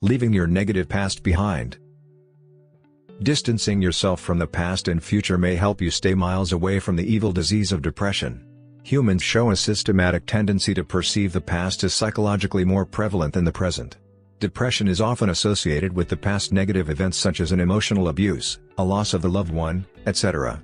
Leaving your negative past behind. Distancing yourself from the past and future may help you stay miles away from the evil disease of depression. Humans show a systematic tendency to perceive the past as psychologically more prevalent than the present. Depression is often associated with the past negative events such as an emotional abuse, a loss of a loved one, etc.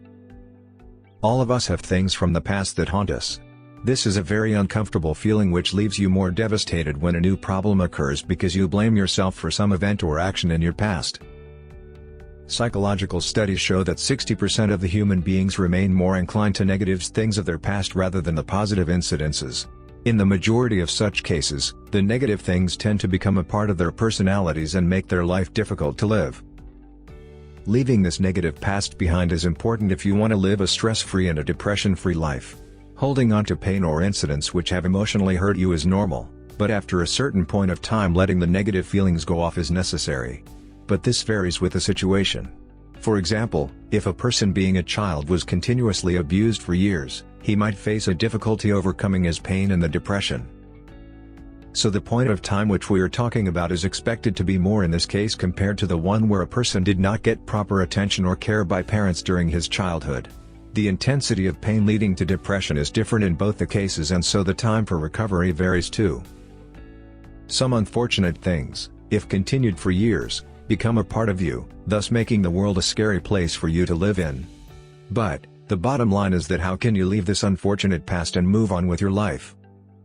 All of us have things from the past that haunt us. This is a very uncomfortable feeling which leaves you more devastated when a new problem occurs because you blame yourself for some event or action in your past. Psychological studies show that 60% of the human beings remain more inclined to negative things of their past rather than the positive incidences. In the majority of such cases, the negative things tend to become a part of their personalities and make their life difficult to live. Leaving this negative past behind is important if you want to live a stress-free and a depression-free life. Holding on to pain or incidents which have emotionally hurt you is normal, but after a certain point of time letting the negative feelings go off is necessary. But this varies with the situation. For example, if a person being a child was continuously abused for years, he might face a difficulty overcoming his pain and the depression. So the point of time which we are talking about is expected to be more in this case compared to the one where a person did not get proper attention or care by parents during his childhood. The intensity of pain leading to depression is different in both the cases, and so the time for recovery varies too. Some unfortunate things, if continued for years, become a part of you, thus making the world a scary place for you to live in. But, the bottom line is that how can you leave this unfortunate past and move on with your life?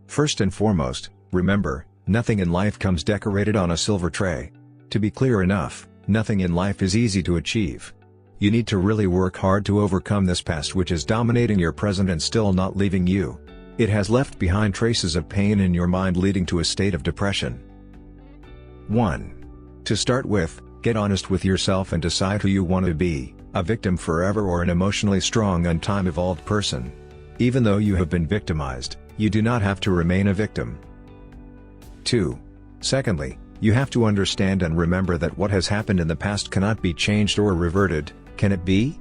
First and foremost, remember, nothing in life comes decorated on a silver tray. To be clear enough, nothing in life is easy to achieve. You need to really work hard to overcome this past which is dominating your present and still not leaving you. It has left behind traces of pain in your mind leading to a state of depression. 1. To start with, get honest with yourself and decide who you want to be, a victim forever or an emotionally strong and time-evolved person. Even though you have been victimized, you do not have to remain a victim. 2. Secondly, you have to understand and remember that what has happened in the past cannot be changed or reverted. Can it be?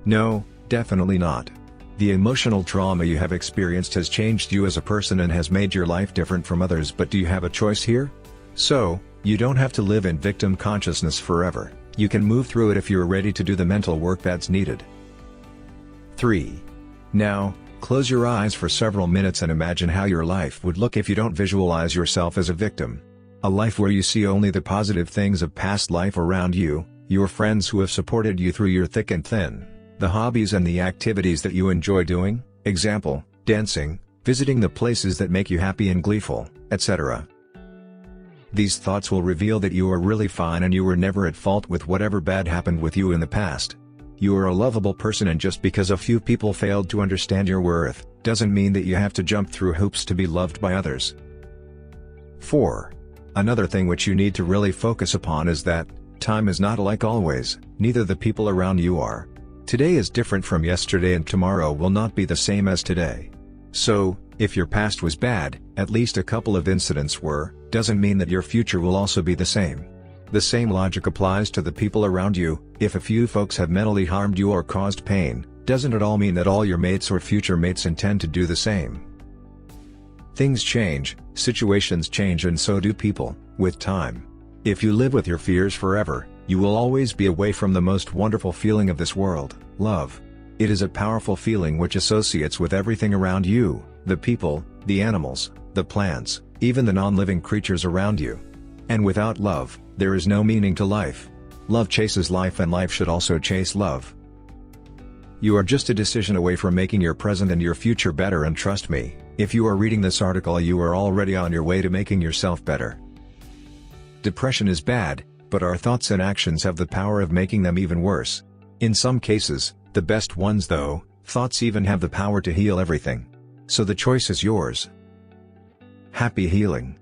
No, definitely not. The emotional trauma you have experienced has changed you as a person and has made your life different from others, but do you have a choice here? So, you don't have to live in victim consciousness forever. You can move through it if you're ready to do the mental work that's needed. 3. Now, close your eyes for several minutes and imagine how your life would look if you don't visualize yourself as a victim. A life where you see only the positive things of past life around you, your friends who have supported you through your thick and thin, the hobbies and the activities that you enjoy doing, example, dancing, visiting the places that make you happy and gleeful, etc. These thoughts will reveal that you are really fine and you were never at fault with whatever bad happened with you in the past. You are a lovable person, and just because a few people failed to understand your worth, doesn't mean that you have to jump through hoops to be loved by others. 4. Another thing which you need to really focus upon is that, time is not like always, neither the people around you are. Today is different from yesterday and tomorrow will not be the same as today. So, if your past was bad, at least a couple of incidents were, doesn't mean that your future will also be the same. The same logic applies to the people around you. If a few folks have mentally harmed you or caused pain, doesn't at all mean that all your mates or future mates intend to do the same. Things change, situations change, and so do people, with time. If you live with your fears forever, you will always be away from the most wonderful feeling of this world, love. It is a powerful feeling which associates with everything around you, the people, the animals, the plants, even the non-living creatures around you. And without love, there is no meaning to life. Love chases life, and life should also chase love. You are just a decision away from making your present and your future better, and trust me, if you are reading this article you are already on your way to making yourself better. Depression is bad, but our thoughts and actions have the power of making them even worse. In some cases, the best ones though, thoughts even have the power to heal everything. So the choice is yours. Happy healing.